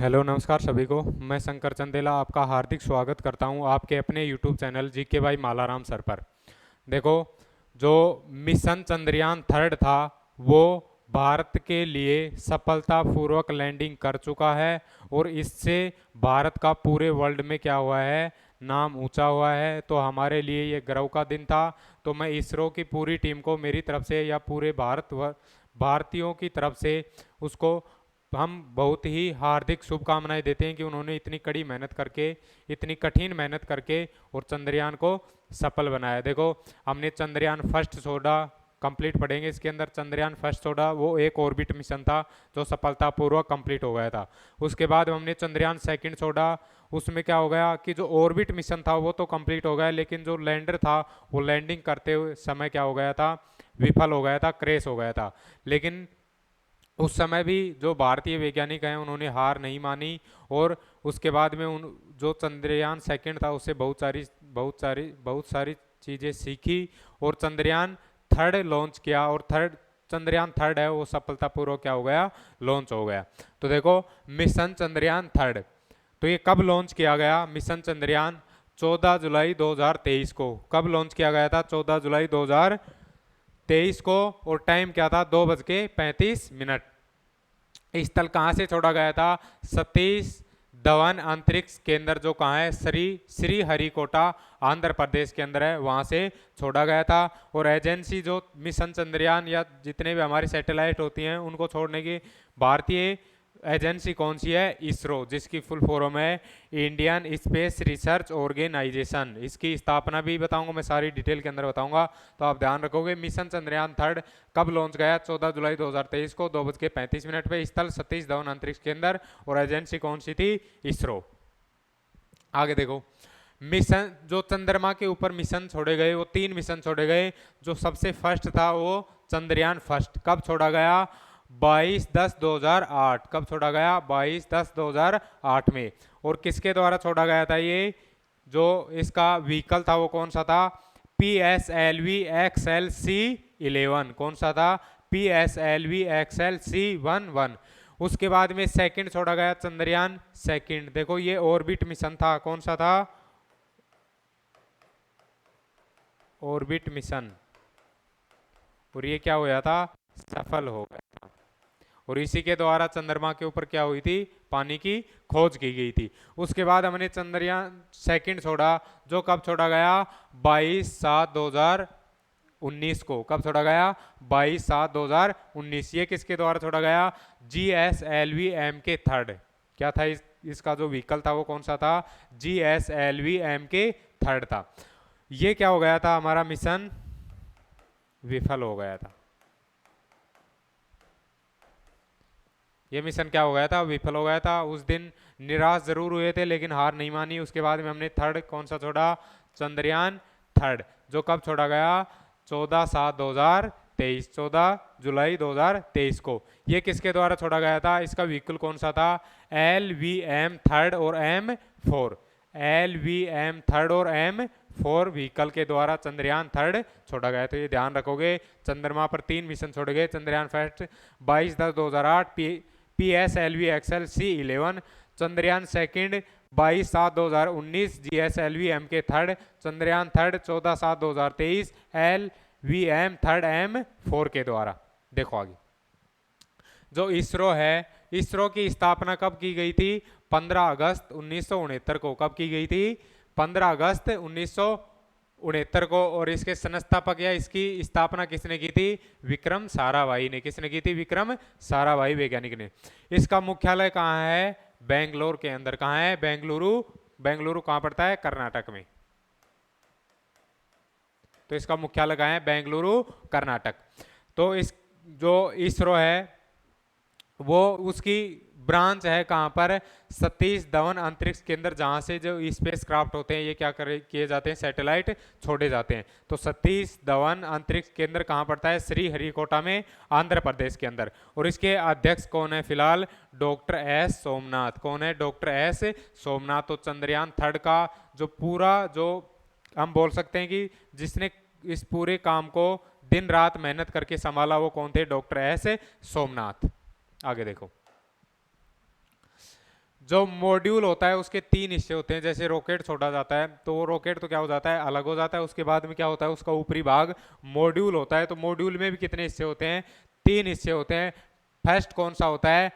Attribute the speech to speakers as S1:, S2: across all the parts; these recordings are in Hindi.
S1: हेलो नमस्कार सभी को। मैं शंकर चंदेला आपका हार्दिक स्वागत करता हूं आपके अपने यूट्यूब चैनल जीके भाई मालाराम सर पर। देखो, जो मिशन चंद्रयान थर्ड था वो भारत के लिए सफलतापूर्वक लैंडिंग कर चुका है और इससे भारत का पूरे वर्ल्ड में क्या हुआ है, नाम ऊंचा हुआ है। तो हमारे लिए ये गर्व का दिन था। तो मैं इसरो की पूरी टीम को मेरी तरफ से या पूरे भारतीयों की तरफ से उसको हम बहुत ही हार्दिक शुभकामनाएं देते हैं कि उन्होंने इतनी कड़ी मेहनत करके, इतनी कठिन मेहनत करके और चंद्रयान को सफल बनाया। देखो, हमने चंद्रयान फर्स्ट छोड़ा, कंप्लीट पढ़ेंगे इसके अंदर। चंद्रयान फर्स्ट छोड़ा वो एक ऑर्बिट मिशन था जो सफलतापूर्वक कंप्लीट हो गया था। उसके बाद हमने चंद्रयान सेकंड छोड़ा। उसमें क्या हो गया कि जो ऑर्बिट मिशन था वो तो कंप्लीट हो गया, लेकिन जो लैंडर था वो लैंडिंग करते हुए समय क्या हो गया था, विफल हो गया था, क्रैश हो गया था। लेकिन उस समय भी जो भारतीय वैज्ञानिक हैं उन्होंने हार नहीं मानी और उसके बाद में उन जो चंद्रयान सेकंड था उससे बहुत सारी चीज़ें सीखी और चंद्रयान थर्ड लॉन्च किया। और चंद्रयान थर्ड है वो सफलतापूर्वक क्या हो गया, लॉन्च हो गया। तो देखो, मिशन चंद्रयान थर्ड, तो ये कब लॉन्च किया गया? मिशन चंद्रयान 14 जुलाई 2023 को। कब लॉन्च किया गया था? 14 जुलाई 2023 को। और टाइम क्या था? 2:35। स्थल कहाँ से छोड़ा गया था? सतीश धवन अंतरिक्ष केंद्र, जो कहाँ है, श्री हरिकोटा आंध्र प्रदेश के अंदर है, वहाँ से छोड़ा गया था। और एजेंसी जो मिशन चंद्रयान या जितने भी हमारी सैटेलाइट होती हैं उनको छोड़ने की भारतीय एजेंसी कौन सी है? इसरो, जिसकी फुल फॉर्म है इंडियन स्पेस रिसर्च ऑर्गेनाइजेशन। इसकी स्थापना भी बताऊंगा मैं, सारी डिटेल के अंदर बताऊंगा, तो आप ध्यान रखोगे। मिशन चंद्रयान थर्ड कब लॉन्च गया? 14 जुलाई 2023 को 2:35 पे। स्थल सतीश धवन अंतरिक्ष केंद्र और एजेंसी कौन सी थी? इसरो। आगे देखो, मिशन जो चंद्रमा के ऊपर मिशन छोड़े गए वो 3 मिशन छोड़े गए। जो सबसे फर्स्ट था वो चंद्रयान फर्स्ट। कब छोड़ा गया? 22/10/2008। कब छोड़ा गया? 22/10/2008 में। और किसके द्वारा छोड़ा गया था ये? जो इसका व्हीकल था वो कौन सा था? PSLV XLC-11। कौन सा था? PSLV XLC-11। उसके बाद में सेकंड छोड़ा गया चंद्रयान सेकंड। देखो, ये ऑर्बिट मिशन था। कौन सा था? Orbit mission. और ये क्या हुआ था? सफल हो गया था। और इसी के द्वारा चंद्रमा के ऊपर क्या हुई थी? पानी की खोज की गई थी। उसके बाद हमने चंद्रयान सेकंड छोड़ा, जो कब छोड़ा गया? 22/7/2019 को। कब छोड़ा गया? 22/7/2019। ये किसके द्वारा छोड़ा गया? GSLV-M के थर्ड। क्या था इसका जो व्हीकल था वो कौन सा था? GSLV-M के थर्ड था। ये क्या हो गया था? हमारा मिशन विफल हो गया था। ये मिशन क्या हो गया था? विफल हो गया था। उस दिन निराश जरूर हुए थे लेकिन हार नहीं मानी। उसके बाद में हमने थर्ड कौन सा छोड़ा? चंद्रयान थर्ड, जो कब छोड़ा गया? 14/7/2023, 14 जुलाई 2023 को। ये किसके द्वारा छोड़ा गया था? इसका व्हीकल कौन सा था? LVM थर्ड और M4। LVM थर्ड और M4 व्हीकल के द्वारा चंद्रयान थर्ड छोड़ा गया। तो ये ध्यान रखोगे, चंद्रमा पर 3 मिशन छोड़े गए। Chandrayaan first 22/10/2008 PSLV XLC-11। Chandrayaan second 22/7/2019 GSLV-M के third. Chandrayaan third 14/7/2023 LVM third M4 के द्वारा। देखो आगे, जो इसरो है, इसरो की स्थापना कब की गई थी? 15 अगस्त 1969 को। कब की गई थी? 15 अगस्त 1969 को। और इसके संस्थापक या इसकी स्थापना किसने की थी? विक्रम साराभाई ने। किसने की थी? विक्रम साराभाई वैज्ञानिक ने। इसका मुख्यालय कहाँ है? बेंगलोर के अंदर। कहाँ है? बेंगलुरु। बेंगलुरु कहाँ पड़ता है? कर्नाटक में। तो इसका मुख्यालय कहाँ है? बेंगलुरु, कर्नाटक। तो इस जो इसरो है वो उसकी ब्रांच है कहाँ पर? सतीश धवन अंतरिक्ष केंद्र, जहाँ से जो स्पेस क्राफ्ट होते हैं ये क्या किए जाते हैं? सैटेलाइट छोड़े जाते हैं। तो सतीश धवन अंतरिक्ष केंद्र कहाँ पड़ता है? श्री हरिकोटा में, आंध्र प्रदेश के अंदर। और इसके अध्यक्ष कौन है फिलहाल? Doctor S Somnath. कौन है? Doctor S Somnath. तो चंद्रयान थर्ड का जो पूरा, जो हम बोल सकते हैं कि जिसने इस पूरे काम को दिन रात मेहनत करके संभाला, वो कौन थे? Doctor S Somnath. आगे देखो, जो मॉड्यूल होता है उसके 3 हिस्से होते हैं। जैसे रॉकेट छोड़ा जाता है तो वो रॉकेट तो क्या हो जाता है, अलग हो जाता है। उसके बाद में क्या होता है, उसका ऊपरी भाग मॉड्यूल होता है। तो मॉड्यूल में भी कितने हिस्से होते हैं, 3 हिस्से होते हैं। फर्स्ट कौन सा होता है,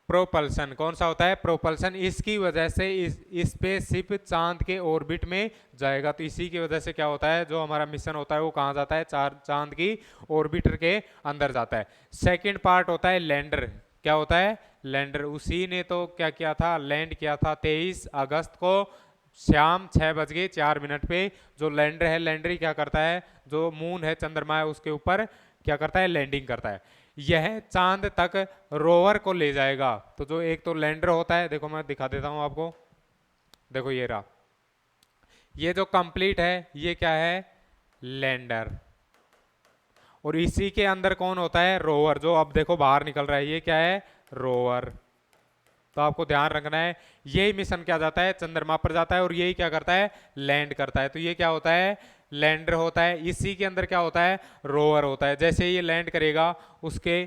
S1: प्रोपल्सन। कौन सा होता है, प्रोपल्सन। इसकी वजह से इस स्पेसशिप चांद के ऑर्बिट में जाएगा। तो इसी की वजह से क्या होता है, जो हमारा मिशन होता है वो कहाँ जाता है, चांद की ऑर्बिटर के अंदर जाता है। सेकंड पार्ट होता है लैंडर। क्या होता है, लैंडर। उसी ने तो क्या किया था, लैंड किया था 23 अगस्त को शाम 6:04 पे। जो लैंडर है, लैंडर ही क्या करता है, जो मून है, चंद्रमा है, उसके ऊपर क्या करता है, लैंडिंग करता है। यह चांद तक रोवर को ले जाएगा। तो जो एक तो लैंडर होता है, देखो मैं दिखा देता हूं आपको, देखो ये रहा, ये जो कंप्लीट है ये क्या है, लैंडर। और इसी के अंदर कौन होता है, रोवर। जो अब देखो बाहर निकल रहा है, ये क्या है, रोवर। तो आपको ध्यान रखना है, यही मिशन क्या जाता है, चंद्रमा पर जाता है और यही क्या करता है, लैंड करता है। तो ये क्या होता है, लैंडर होता है। इसी के अंदर क्या होता है, रोवर होता है। जैसे ये लैंड करेगा उसके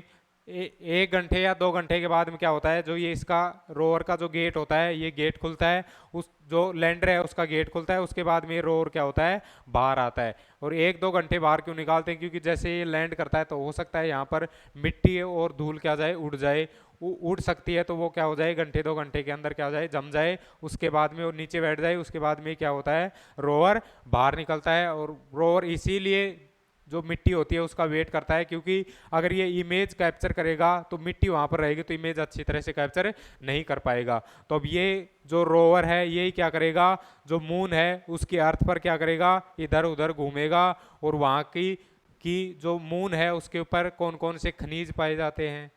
S1: 1 घंटे या 2 घंटे के बाद में क्या होता है, जो ये इसका रोवर का जो गेट होता है, ये गेट खुलता है। उस जो लैंडर है उसका गेट खुलता है। उसके बाद में ये रोवर क्या होता है, बाहर आता है। और 1-2 घंटे बाहर क्यों निकालते हैं, क्योंकि जैसे ये लैंड करता है तो हो सकता है यहाँ पर मिट्टी और धूल क्या जाए, उड़ जाए, उड़ सकती है। तो वो क्या हो जाए, 1-2 घंटे के अंदर क्या हो जाए, जम जाए। उसके बाद में वो नीचे बैठ जाए। उसके बाद में क्या होता है, रोवर बाहर निकलता है। और रोवर इसीलिए जो मिट्टी होती है उसका वेट करता है, क्योंकि अगर ये इमेज कैप्चर करेगा तो मिट्टी वहां पर रहेगी, तो इमेज अच्छी तरह से कैप्चर नहीं कर पाएगा। तो अब ये जो रोवर है यही क्या करेगा, जो मून है उसकी अर्थ पर क्या करेगा, इधर उधर घूमेगा। और वहां की जो मून है उसके ऊपर कौन कौन से खनिज पाए जाते हैं,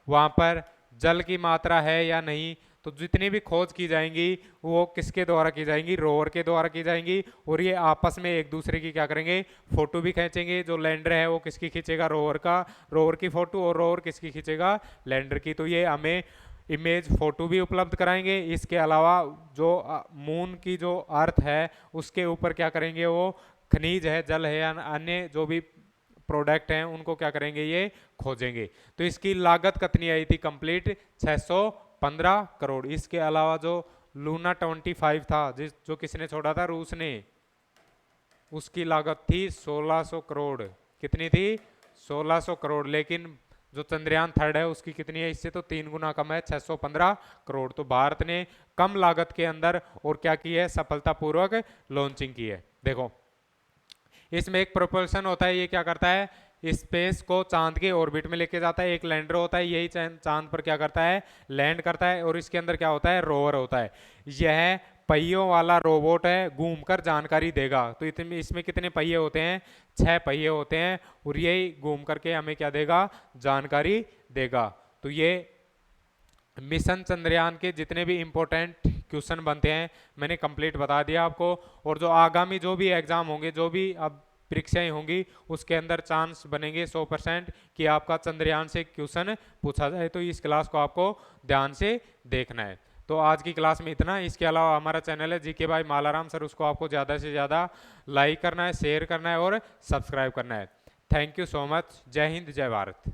S1: वहां पर जल की मात्रा है या नहीं। तो जितनी भी खोज की जाएंगी वो किसके द्वारा की जाएंगी, रोवर के द्वारा की जाएंगी। और ये आपस में एक दूसरे की क्या करेंगे, फोटो भी खींचेंगे। जो लैंडर है वो किसकी खींचेगा, रोवर का, रोवर की फोटो। और रोवर किसकी खींचेगा, लैंडर की। तो ये हमें इमेज फोटो भी उपलब्ध कराएंगे। इसके अलावा जो मून की जो अर्थ है उसके ऊपर क्या करेंगे, वो खनिज है, जल है या अन्य जो भी प्रोडक्ट हैं उनको क्या करेंगे, ये खोजेंगे। तो इसकी लागत कितनी आई थी, कंप्लीट 615 करोड़। इसके अलावा जो लूना 25 था, जो किसने छोड़ा था, रूस ने, उसकी लागत थी 1600 करोड़। कितनी थी, 1600 करोड़। लेकिन जो चंद्रयान थर्ड है उसकी कितनी है, इससे तो 3 गुना कम है, 615 करोड़। तो भारत ने कम लागत के अंदर और क्या की है, सफलतापूर्वक लॉन्चिंग की है। देखो इसमें एक प्रोपल्शन होता है, ये क्या करता है, स्पेस को चांद के ऑर्बिट में लेके जाता है। एक लैंडर होता है, यही चांद पर क्या करता है, लैंड करता है। और इसके अंदर क्या होता है, रोवर होता है। यह पहियों वाला रोबोट है, घूमकर जानकारी देगा। तो इतने इसमें कितने पहिए होते हैं, 6 पहिए होते हैं। और यही घूम करके हमें क्या देगा, जानकारी देगा। तो ये मिशन चंद्रयान के जितने भी इंपॉर्टेंट क्वेश्चन बनते हैं मैंने कंप्लीट बता दिया आपको। और जो आगामी जो भी एग्जाम होंगे, जो भी अब परीक्षाएं होंगी, उसके अंदर चांस बनेंगे 100% कि आपका चंद्रयान से क्वेश्चन पूछा जाए। तो इस क्लास को आपको ध्यान से देखना है। तो आज की क्लास में इतना। इसके अलावा हमारा चैनल है जीके बाई मालाराम सर, उसको आपको ज़्यादा से ज़्यादा लाइक करना है, शेयर करना है और सब्सक्राइब करना है। Thank you so much. जय हिंद, जय भारत।